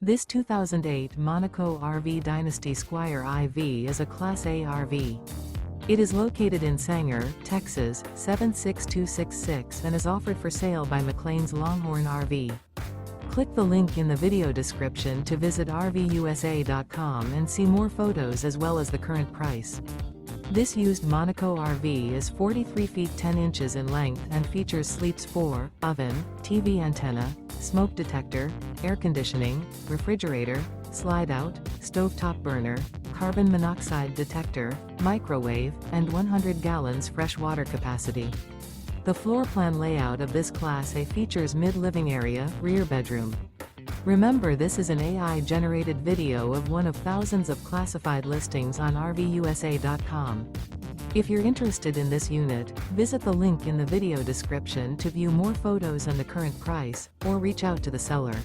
This 2008 Monaco RV Dynasty SQUIRE IV is a Class A RV. It is located in Sanger, Texas, 76266 and is offered for sale by McClain's Longhorn RV. Click the link in the video description to visit RVUSA.com and see more photos as well as the current price. This used Monaco RV is 43 feet 10 inches in length and features sleeps 4, oven, TV antenna, smoke detector, air conditioning, refrigerator, slide-out, stovetop burner, carbon monoxide detector, microwave, and 100 gallons fresh water capacity. The floor plan layout of this Class A features mid-living area, rear bedroom. Remember, this is an AI-generated video of one of thousands of classified listings on RVUSA.com. If you're interested in this unit, visit the link in the video description to view more photos and the current price, or reach out to the seller.